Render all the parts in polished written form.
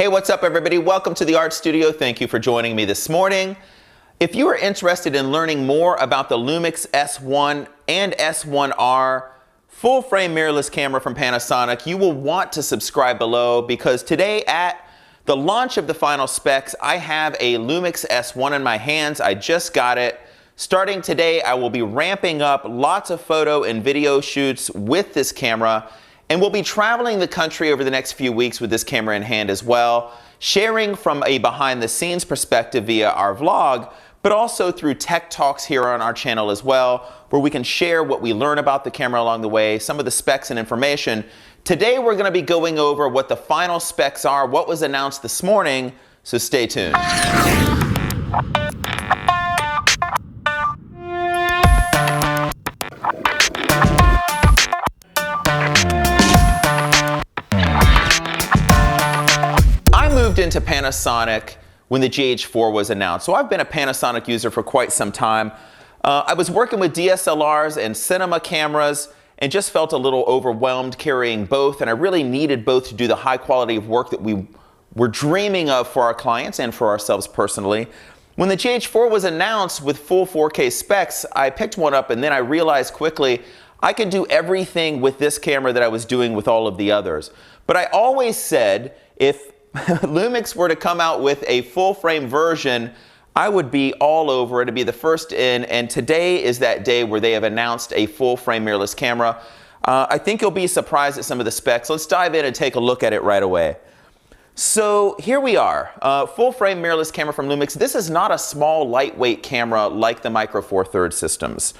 Hey, what's up everybody? Welcome to the Art Studio. Thank you for joining me this morning. If you are interested in learning more about the Lumix S1 and S1R full frame mirrorless camera from Panasonic, you will want to subscribe below because today at the launch of the final specs, I have a Lumix S1 in my hands. I just got it. Starting today, I will be ramping up lots of photo and video shoots with this camera, and we'll be traveling the country over the next few weeks with this camera in hand as well, sharing from a behind the scenes perspective via our vlog, but also through tech talks here on our channel as well, where we can share what we learn about the camera along the way, some of the specs and information. Today we're going to be going over what the final specs are, what was announced this morning, so stay tuned. Into Panasonic when the GH4 was announced. So I've been a Panasonic user for quite some time. I was working with DSLRs and cinema cameras and just felt a little overwhelmed carrying both, and I really needed both to do the high quality of work that we were dreaming of for our clients and for ourselves personally. When the GH4 was announced with full 4K specs, I picked one up and then I realized quickly I could do everything with this camera that I was doing with all of the others. But I always said if Lumix were to come out with a full frame version, I would be all over it. It'd be the first in, and today is that day where they have announced a full frame mirrorless camera. I think you'll be surprised at some of the specs. Let's dive in and take a look at it right away. So here we are, full frame mirrorless camera from Lumix. This is not a small lightweight camera like the Micro Four Thirds systems.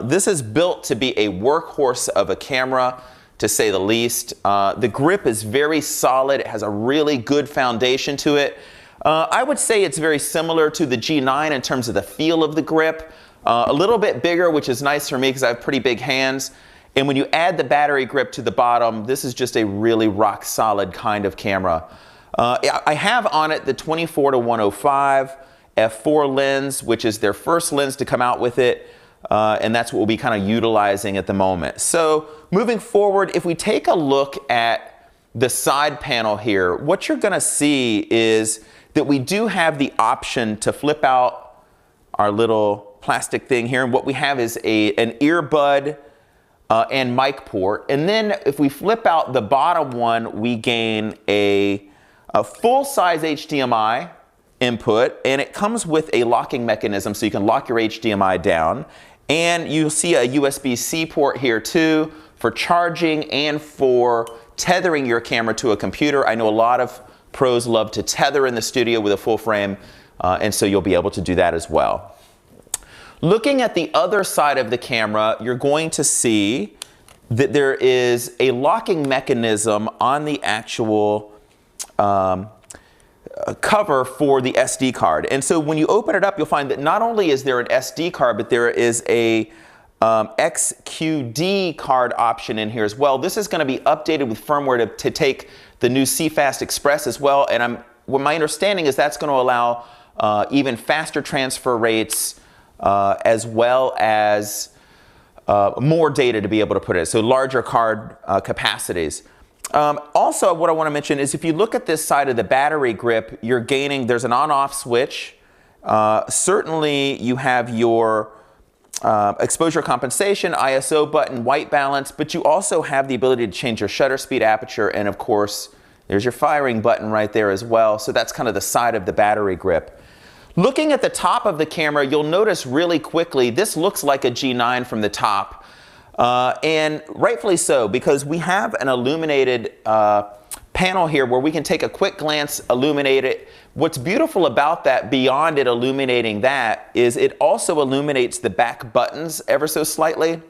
This is built to be a workhorse of a camera, to say the least. The grip is very solid. It has a really good foundation to it. I would say it's very similar to the G9 in terms of the feel of the grip. A little bit bigger, which is nice for me because I have pretty big hands. And when you add the battery grip to the bottom, this is just a really rock solid kind of camera. I have on it the 24-105 f4 lens, which is their first lens to come out with it. And that's what we'll be kind of utilizing at the moment. So moving forward, if we take a look at the side panel here, what you're going to see is that we do have the option to flip out our little plastic thing here. And what we have is an earbud and mic port. And then if we flip out the bottom one, we gain a full-size HDMI input, and it comes with a locking mechanism so you can lock your HDMI down. And you'll see a USB-C port here too for charging and for tethering your camera to a computer. I know a lot of pros love to tether in the studio with a full frame, and so you'll be able to do that as well. Looking at the other side of the camera, you're going to see that there is a locking mechanism on the actual cover for the SD card. And so when you open it up, you'll find that not only is there an SD card, but there is a XQD card option in here as well. This is going to be updated with firmware to take the new CFast Express as well. And my understanding is that's going to allow even faster transfer rates as well as more data to be able to put in. So larger card capacities. Also, what I want to mention is if you look at this side of the battery grip, you're gaining, there's an on-off switch. Certainly you have your exposure compensation, ISO button, white balance, but you also have the ability to change your shutter speed, aperture, and of course, there's your firing button right there as well. So that's kind of the side of the battery grip. Looking at the top of the camera, you'll notice really quickly, this looks like a G9 from the top. And rightfully so, because we have an illuminated panel here where we can take a quick glance, illuminate it. What's beautiful about that, beyond it illuminating that, is it also illuminates the back buttons ever so slightly.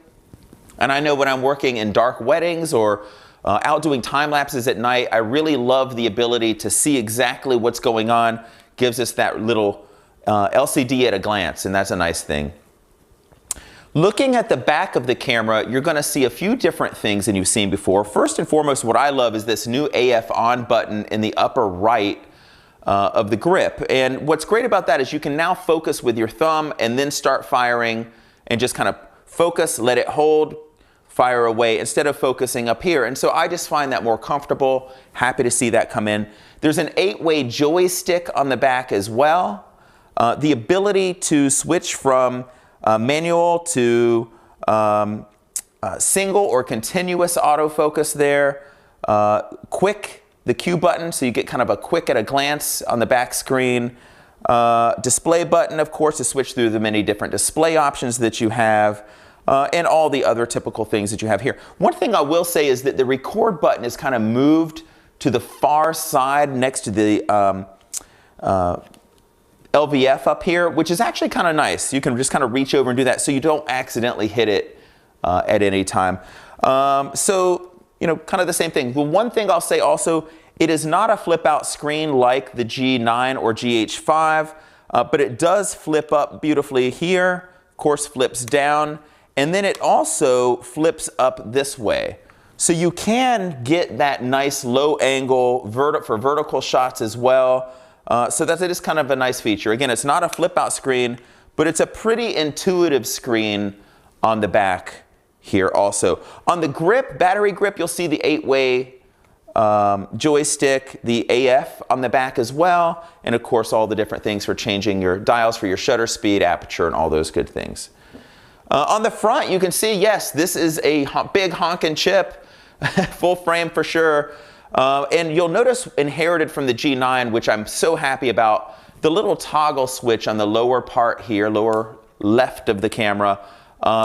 And I know when I'm working in dark weddings or out doing time lapses at night, I really love the ability to see exactly what's going on. Gives us that little LCD at a glance, and that's a nice thing. Looking at the back of the camera, you're going to see a few different things than you've seen before. First and foremost, what I love is this new AF on button in the upper right of the grip. And what's great about that is you can now focus with your thumb and then start firing and just kind of focus, let it hold, fire away instead of focusing up here. And so I just find that more comfortable. Happy to see that come in. There's an 8-way joystick on the back as well. The ability to switch from manual to single or continuous autofocus there. Quick, the Q button, so you get kind of a quick at a glance on the back screen. Display button, of course, to switch through the many different display options that you have. And all the other typical things that you have here. One thing I will say is that the record button is kind of moved to the far side next to the LVF up here, which is actually kind of nice. You can just kind of reach over and do that so you don't accidentally hit it at any time. So, you know, kind of the same thing. The one thing I'll say also, it is not a flip out screen like the G9 or GH5, but it does flip up beautifully here, of course flips down, and then it also flips up this way. So you can get that nice low angle for vertical shots as well. So that is kind of a nice feature. Again, it's not a flip out screen, but it's a pretty intuitive screen on the back here also. On the grip, battery grip, you'll see the 8-way joystick, the AF on the back as well, and of course all the different things for changing your dials for your shutter speed, aperture, and all those good things. On the front, you can see, yes, this is a big honkin' chip, full frame for sure. And you'll notice inherited from the G9, which I'm so happy about, the little toggle switch on the lower part here, lower left of the camera,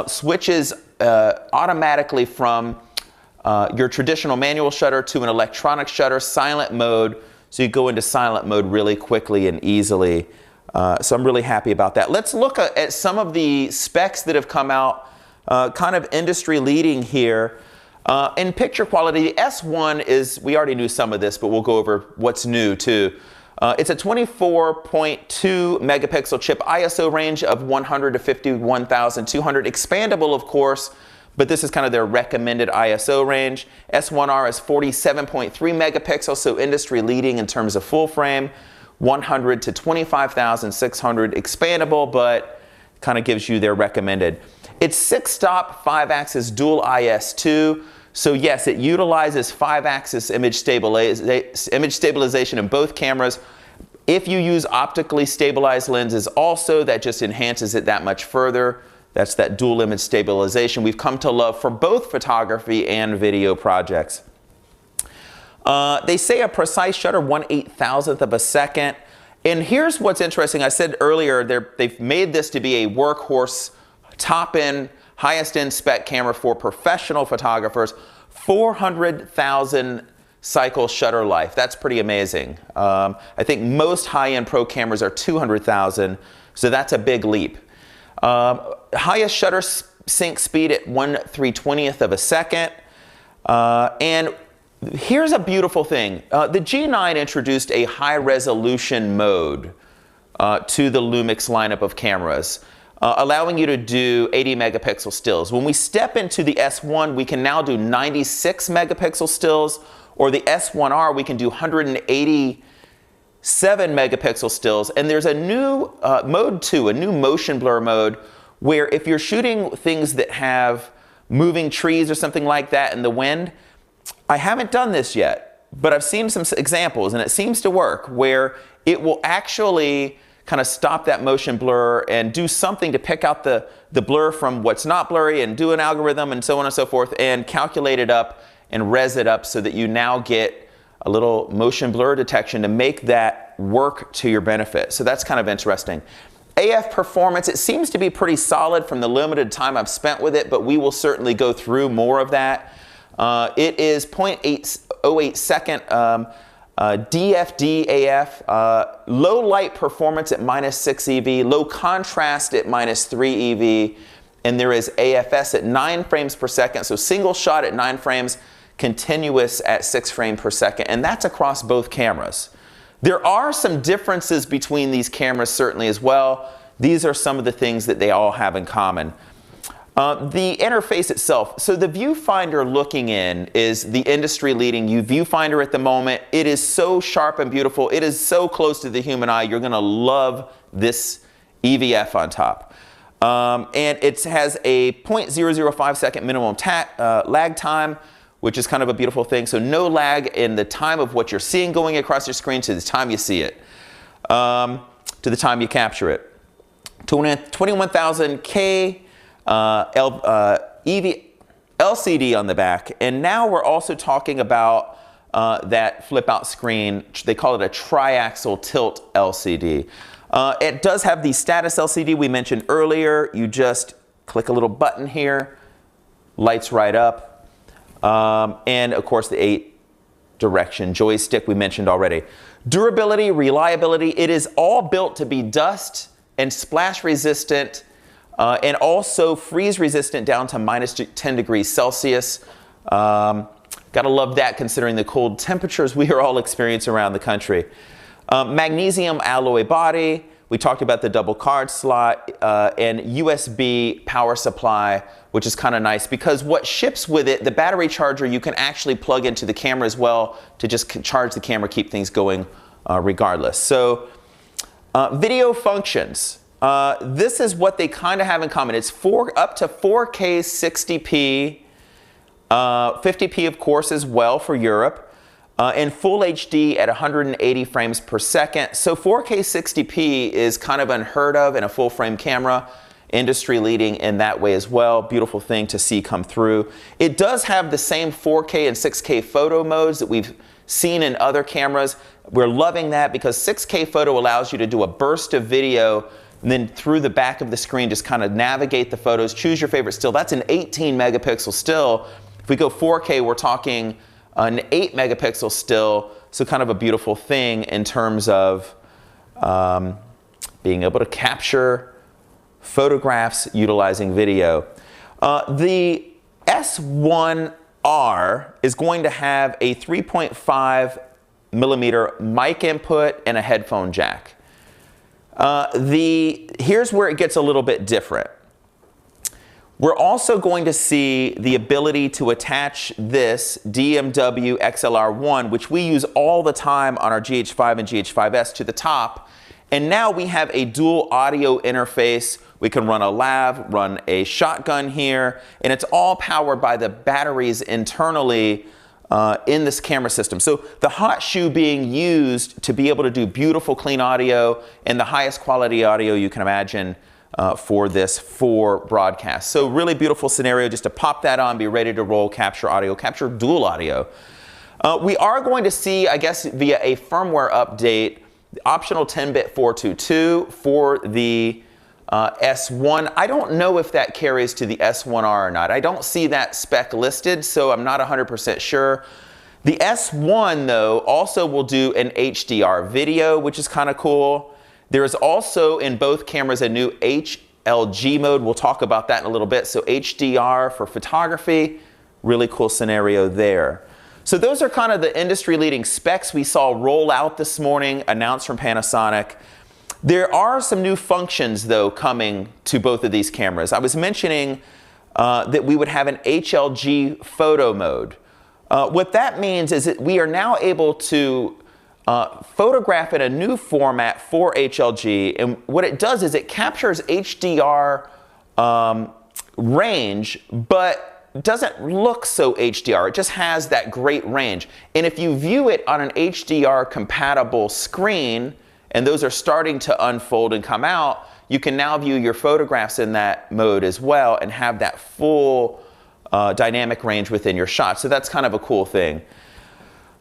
switches automatically from your traditional manual shutter to an electronic shutter, silent mode, so you go into silent mode really quickly and easily. So I'm really happy about that. Let's look at some of the specs that have come out, kind of industry leading here. In picture quality, the S1 is, we already knew some of this, but we'll go over what's new too. It's a 24.2 megapixel chip, ISO range of 100 to 51,200, expandable of course, but this is kind of their recommended ISO range. S1R is 47.3 megapixels, so industry leading in terms of full frame. 100 to 25,600 expandable, but kind of gives you their recommended. It's 6-stop 5-axis dual IS2. So yes, it utilizes 5-axis image stabilization in both cameras. If you use optically stabilized lenses also, that just enhances it that much further. That's that dual image stabilization we've come to love for both photography and video projects. They say a precise shutter, 1/8,000th of a second. And here's what's interesting. I said earlier, they've made this to be a workhorse, top-end, highest-end spec camera for professional photographers. 400,000 cycle shutter life. That's pretty amazing. I think most high-end pro cameras are 200,000, so that's a big leap. Highest shutter sync speed at 1/320th of a second. And here's a beautiful thing. The G9 introduced a high-resolution mode to the Lumix lineup of cameras, allowing you to do 80 megapixel stills. When we step into the S1, we can now do 96 megapixel stills, or the S1R, we can do 187 megapixel stills. And there's a new mode 2, a new motion blur mode, where if you're shooting things that have moving trees or something like that in the wind, I haven't done this yet, but I've seen some examples and it seems to work, where it will actually kind of stop that motion blur and do something to pick out the blur from what's not blurry and do an algorithm and so on and so forth and calculate it up and res it up so that you now get a little motion blur detection to make that work to your benefit. So that's kind of interesting. AF performance, it seems to be pretty solid from the limited time I've spent with it, but we will certainly go through more of that. It is 0.808 second DFD AF, low light performance at -6 EV, low contrast at -3 EV, and there is AFS at 9 frames per second, so single shot at 9 frames, continuous at 6 frames per second, and that's across both cameras. There are some differences between these cameras certainly as well. These are some of the things that they all have in common. The interface itself, so the viewfinder looking in is the industry leading viewfinder at the moment. It is so sharp and beautiful. It is so close to the human eye. You're gonna love this EVF on top. And it has a 0.005 second minimum lag time, which is kind of a beautiful thing. So no lag in the time of what you're seeing going across your screen to the time you see it, to the time you capture it. 21,000K LCD on the back. And now we're also talking about that flip out screen. They call it a triaxial tilt LCD. It does have the status LCD we mentioned earlier. You just click a little button here, lights right up. And of course the 8-direction joystick we mentioned already. Durability, reliability, it is all built to be dust and splash resistant and also freeze resistant down to -10 degrees Celsius. Gotta love that considering the cold temperatures we are all experiencing around the country. Magnesium alloy body. We talked about the double card slot and USB power supply, which is kind of nice because what ships with it, the battery charger, you can actually plug into the camera as well to just charge the camera, keep things going regardless. So video functions. This is what they kind of have in common. It's up to 4K 60p, 50p of course as well for Europe. And full HD at 180 frames per second. So 4K 60p is kind of unheard of in a full frame camera. Industry leading in that way as well. Beautiful thing to see come through. It does have the same 4K and 6K photo modes that we've seen in other cameras. We're loving that because 6K photo allows you to do a burst of video and then through the back of the screen just kind of navigate the photos, choose your favorite still. That's an 18 megapixel still. If we go 4K, we're talking an 8 megapixel still, so kind of a beautiful thing in terms of being able to capture photographs utilizing video. The S1R is going to have a 3.5 millimeter mic input and a headphone jack. Here's where it gets a little bit different. We're also going to see the ability to attach this DMW XLR1, which we use all the time on our GH5 and GH5S, to the top. And now we have a dual audio interface. We can run a lav, run a shotgun here, and it's all powered by the batteries internally in this camera system. So the hot shoe being used to be able to do beautiful, clean audio and the highest quality audio you can imagine for this broadcast. So really beautiful scenario just to pop that on, be ready to roll, capture audio, capture dual audio. We are going to see, I guess, via a firmware update, optional 10-bit 422 for the S1. I don't know if that carries to the S1R or not. I don't see that spec listed, so I'm not 100% sure. The S1, though, also will do an HDR video, which is kind of cool. There is also in both cameras a new HLG mode. We'll talk about that in a little bit. So HDR for photography, really cool scenario there. So those are kind of the industry leading specs we saw roll out this morning, announced from Panasonic. There are some new functions though coming to both of these cameras. I was mentioning that we would have an HLG photo mode. What that means is that we are now able to photograph in a new format for HLG, and what it does is it captures HDR range, but doesn't look so HDR. It just has that great range. And if you view it on an HDR compatible screen, and those are starting to unfold and come out, you can now view your photographs in that mode as well and have that full dynamic range within your shot. So that's kind of a cool thing.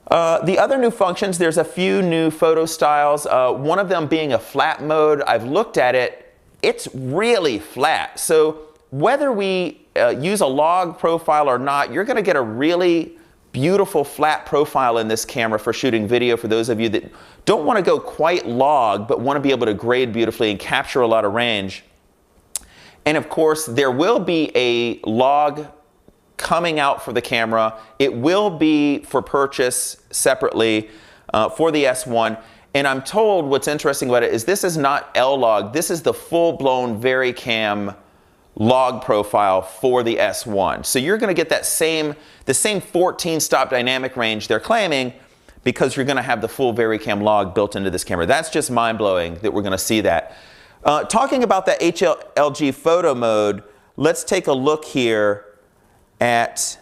The other new functions, there's a few new photo styles, one of them being a flat mode. I've looked at it, it's really flat. So whether we use a log profile or not, you're gonna get a really beautiful flat profile in this camera for shooting video for those of you that don't wanna go quite log, but wanna be able to grade beautifully and capture a lot of range. And of course, there will be a log coming out for the camera. It will be for purchase separately for the S1. And I'm told what's interesting about it is this is not L-log. This is the full-blown VariCam log profile for the S1. So you're going to get that the same 14-stop dynamic range they're claiming because you're going to have the full VariCam log built into this camera. That's just mind-blowing that we're going to see that. Talking about that HLG photo mode, let's take a look here at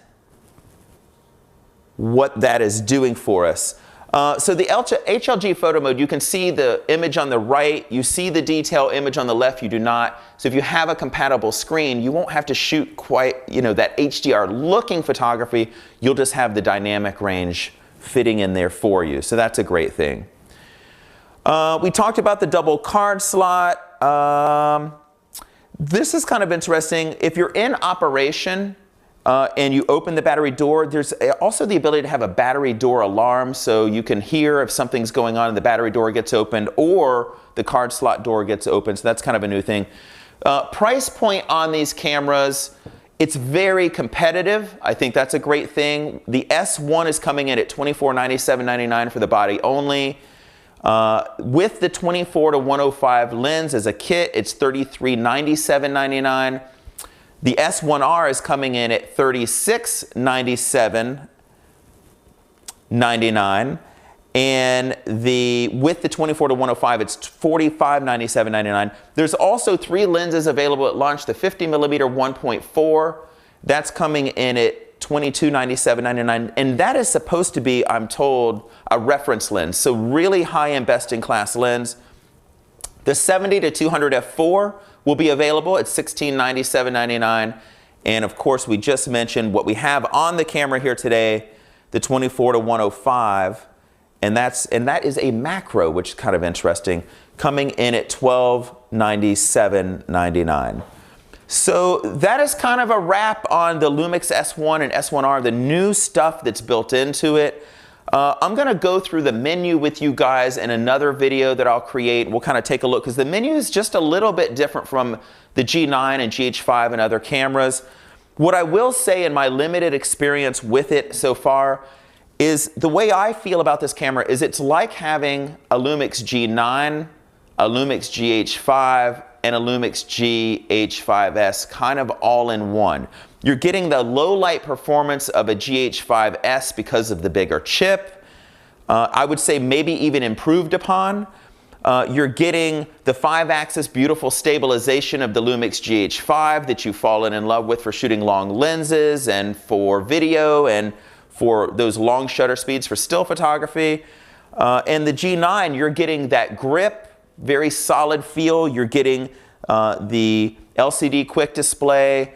what that is doing for us. So the HLG photo mode, you can see the image on the right, you see the detail image on the left, you do not. So if you have a compatible screen, you won't have to shoot quite, you know, that HDR looking photography, you'll just have the dynamic range fitting in there for you. So that's a great thing. We talked about the double card slot. This is kind of interesting. If you're in operation, and you open the battery door, there's also the ability to have a battery door alarm, so you can hear if something's going on and the battery door gets opened or the card slot door gets opened, so that's kind of a new thing. Price point on these cameras, it's very competitive. I think that's a great thing. The S1 is coming in at $2497.99 for the body only. With the 24-105 lens as a kit, it's $3397.99. The S1R is coming in at $3697.99, and with the 24-105, it's $4597.99. There's also 3 lenses available at launch. The 50mm 1.4, that's coming in at $2297.99, and that is supposed to be, I'm told, a reference lens, so really high-end, best-in-class lens. The 70-200 f4 will be available at $1697.99, and of course we just mentioned what we have on the camera here today, the 24-105, and that is a macro, which is kind of interesting, coming in at $1297.99. So that is kind of a wrap on the Lumix S1 and S1R, the new stuff that's built into it. I'm going to go through the menu with you guys in another video that I'll create. We'll kind of take a look because the menu is just a little bit different from the G9 and GH5 and other cameras. What I will say in my limited experience with it so far is the way I feel about this camera is it's like having a Lumix G9, a Lumix GH5, and a Lumix GH5S kind of all in one. You're getting the low light performance of a GH5S because of the bigger chip. I would say maybe even improved upon. You're getting the 5-axis beautiful stabilization of the Lumix GH5 that you've fallen in love with for shooting long lenses and for video and for those long shutter speeds for still photography. And the G9, you're getting that grip, very solid feel. You're getting the LCD quick display.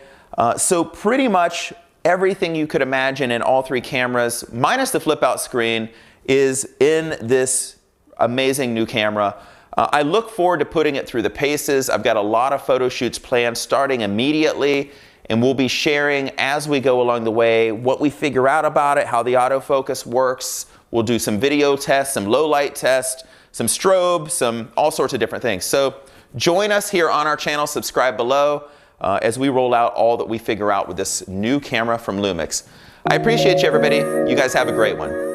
So pretty much everything you could imagine in all 3 cameras, minus the flip out screen, is in this amazing new camera. I look forward to putting it through the paces. I've got a lot of photo shoots planned starting immediately, and we'll be sharing as we go along the way what we figure out about it, how the autofocus works. We'll do some video tests, some low light tests, some strobe, some all sorts of different things. So join us here on our channel, subscribe below, as we roll out all that we figure out with this new camera from Lumix. I appreciate you, everybody. You guys have a great one.